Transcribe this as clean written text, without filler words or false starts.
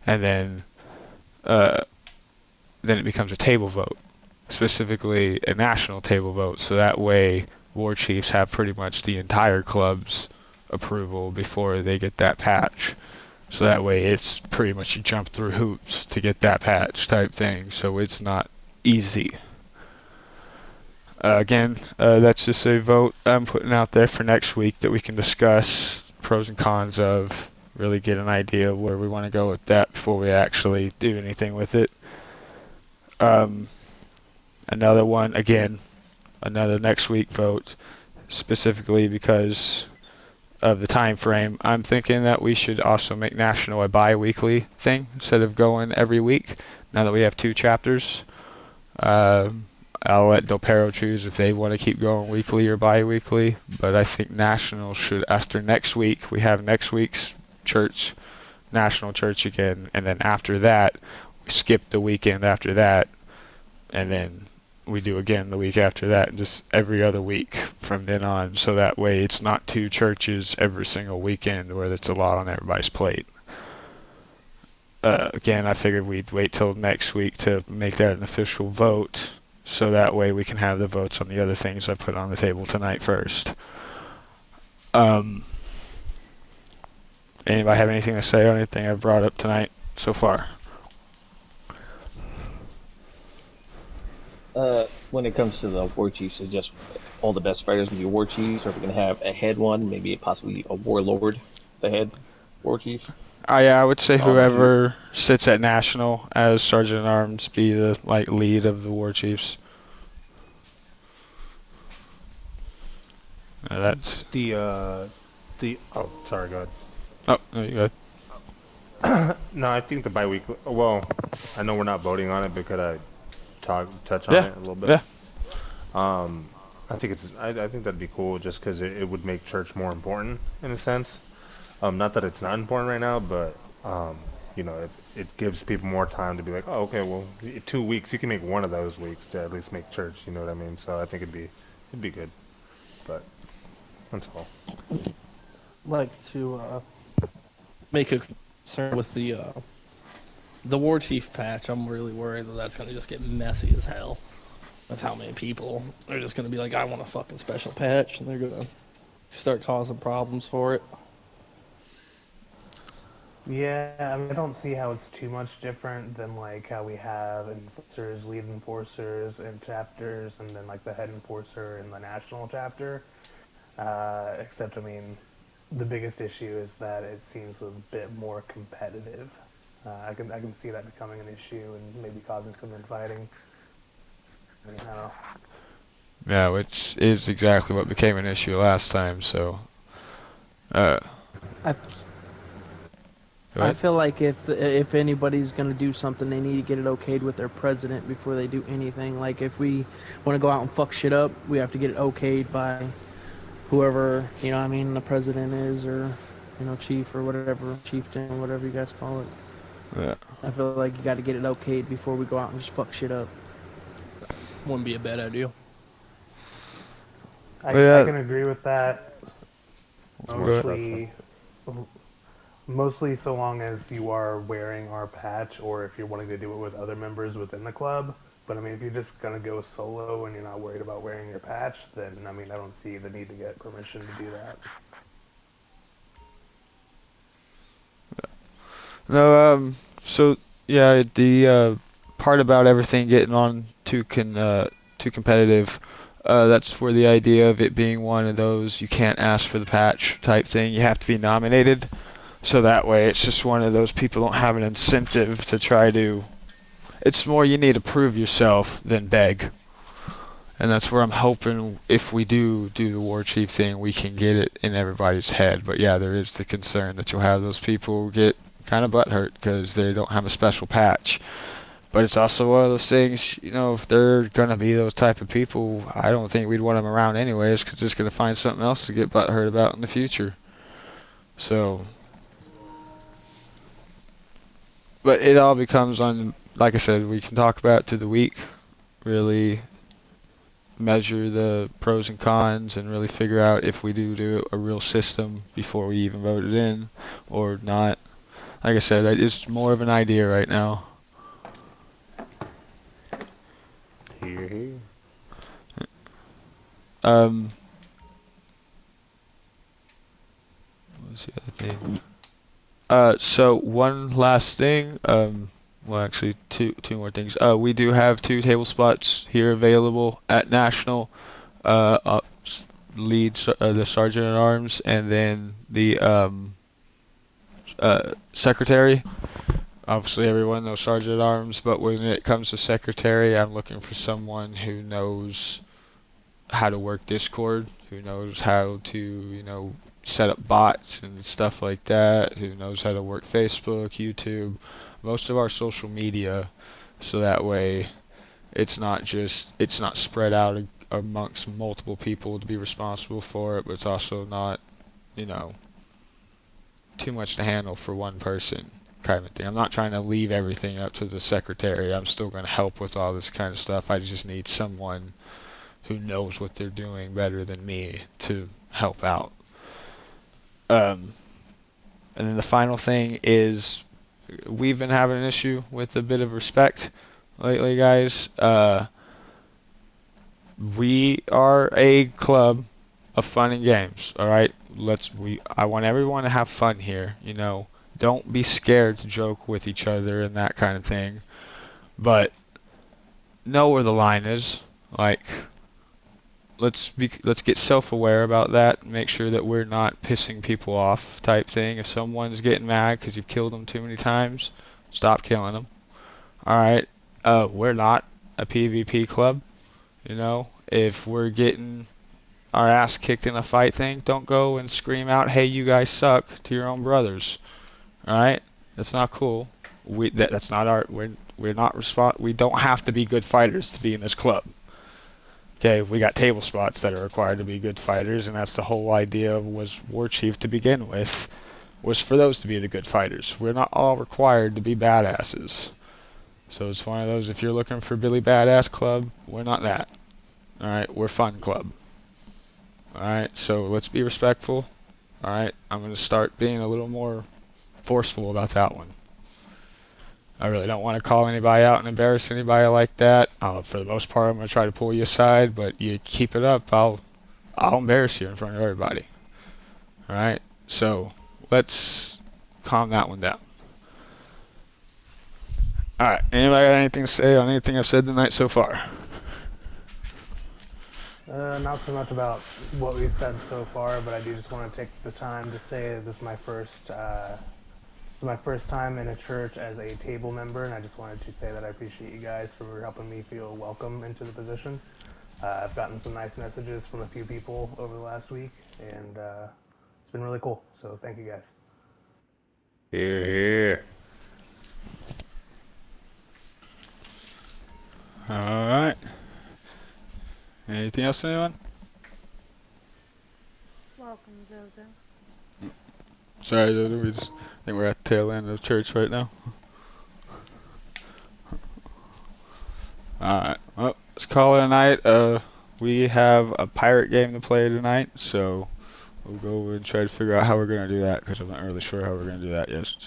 and then it becomes a table vote, specifically a national table vote. So that way, war chiefs have pretty much the entire club's approval before they get that patch. So that way, it's pretty much you jump through hoops to get that patch type thing. So it's not easy. Again, that's just a vote I'm putting out there for next week that we can discuss pros and cons of, really get an idea of where we want to go with that before we actually do anything with it. Um, Another one, again, another next week vote, specifically because of the time frame. I'm thinking that we should also make National a bi-weekly thing instead of going every week. Now that we have two chapters, um, I'll let Del Perro choose if they want to keep going weekly or bi-weekly. But I think National should, after next week, we have next week's church, National Church again, and then after that, we skip the weekend after that, and then we do again the week after that, and just every other week from then on. So that way it's not two churches every single weekend where it's a lot on everybody's plate. Again, I figured we'd wait till next week to make that an official vote, so that way we can have the votes on the other things I put on the table tonight first. Um, Anybody have anything to say on anything I've brought up tonight so far? When it comes to the war chiefs, is just all the best fighters gonna be war chiefs, or are we gonna have a head one, maybe possibly a warlord, the head war chief? Yeah, I would say All just you. whoever sits at National as Sergeant at Arms be the lead of the War Chiefs. That's The oh, sorry, go oh no, you good. ahead. No, I think the bi-weekly. Well, I know we're not voting on it, but could I touch on Yeah, it a little bit? yeah, Um, I think that'd be cool, just because it would make church more important in a sense. Not that it's not important right now, but if it gives people more time to be like, oh, okay, well, 2 weeks, you can make one of those weeks to at least make church. You know what I mean? So I think it'd be good. But that's all. Like to make a concern with the war chief patch. I'm really worried that that's gonna just get messy as hell. That's how many people are just gonna be like, I want a fucking special patch, and they're gonna start causing problems for it. Yeah, I mean, I don't see how it's too much different than like how we have enforcers, lead enforcers, and chapters, and then like the head enforcer in the national chapter. Except, I mean, the biggest issue is that it seems a bit more competitive. I can see that becoming an issue and maybe causing some infighting. I don't know. yeah, which is exactly what became an issue last time. So, uh, I go I ahead. feel like if anybody's gonna do something, they need to get it okayed with their president before they do anything. Like if we want to go out and fuck shit up, we have to get it okayed by whoever I mean the president is, or chief or whatever, chieftain, whatever you guys call it. Yeah, I feel like you got to get it okayed before we go out and just fuck shit up. Wouldn't be a bad idea. but I yeah, can agree with that It's more go ahead. structural. mostly. Mostly so long as you are wearing our patch or if you're wanting to do it with other members within the club. But I mean, if you're just going to go solo and you're not worried about wearing your patch, then I mean, I don't see the need to get permission to do that. No, so yeah, the part about everything getting on too competitive, that's where the idea of it being one of those you can't ask for the patch type thing. You have to be nominated, so that way it's just one of those people don't have an incentive to try to. It's more you need to prove yourself than beg, and that's where I'm hoping if we do the war chief thing, we can get it in everybody's head. But yeah, there is the concern that you'll have those people get kind of butthurt because they don't have a special patch. But it's also one of those things, if they're gonna be those type of people, I don't think we'd want them around anyways, because they're just gonna find something else to get butthurt about in the future. So, but it all becomes on, like I said, we can talk about it to the week, really measure the pros and cons, and really figure out if we do a real system before we even vote it in, or not. like I said, it's more of an idea right now. Here, here. What was the other thing? So one last thing. Well, actually, two more things. We do have 2 table spots here available at National. Lead the sergeant at arms, and then the secretary. Obviously, everyone knows sergeant at arms, but when it comes to secretary, I'm looking for someone who knows how to work Discord, who knows how to, set up bots and stuff like that, who knows how to work Facebook, YouTube, most of our social media, so that way it's not spread out amongst multiple people to be responsible for it, but it's also not, you know, too much to handle for one person kind of thing. I'm not trying to leave everything up to the secretary. I'm still going to help with all this kind of stuff. I just need someone who knows what they're doing better than me to help out. And then the final thing is we've been having an issue with a bit of respect lately, guys. We are a club of fun and games, all right? I want everyone to have fun here, Don't be scared to joke with each other and that kind of thing. But know where the line is. Like, let's get self-aware about that. Make sure that we're not pissing people off type thing. If someone's getting mad because you've killed them too many times, stop killing them. All right. We're not a PvP club. If we're getting our ass kicked in a fight thing, don't go and scream out, "Hey, you guys suck" to your own brothers. All right? That's not cool. That's not our. We're not We don't have to be good fighters to be in this club. Okay, we got table spots that are required to be good fighters, and that's the whole idea of was War Chief to begin with, was for those to be the good fighters. We're not all required to be badasses. So it's one of those, if you're looking for Billy Badass Club, we're not that. Alright, we're Fun Club. Alright, so let's be respectful. Alright, I'm going to start being a little more forceful about that one. I really don't want to call anybody out and embarrass anybody like that. For the most part, I'm going to try to pull you aside, but you keep it up, I'll embarrass you in front of everybody. Alright, so let's calm that one down. Alright, anybody got anything to say on anything I've said tonight so far? Not so much about what we've said so far, but I do just want to take the time to say this is my first time in a church as a table member, and I just wanted to say that I appreciate you guys for helping me feel welcome into the position. I've gotten some nice messages from a few people over the last week, and it's been really cool. So thank you guys. Here, here. Alright. Anything else, anyone? Welcome, Zozo. Sorry, I think we're at the tail end of church right now. Alright, well, let's call it a night. We have a pirate game to play tonight, so we'll go and try to figure out how we're going to do that, because I'm not really sure how we're going to do that yet.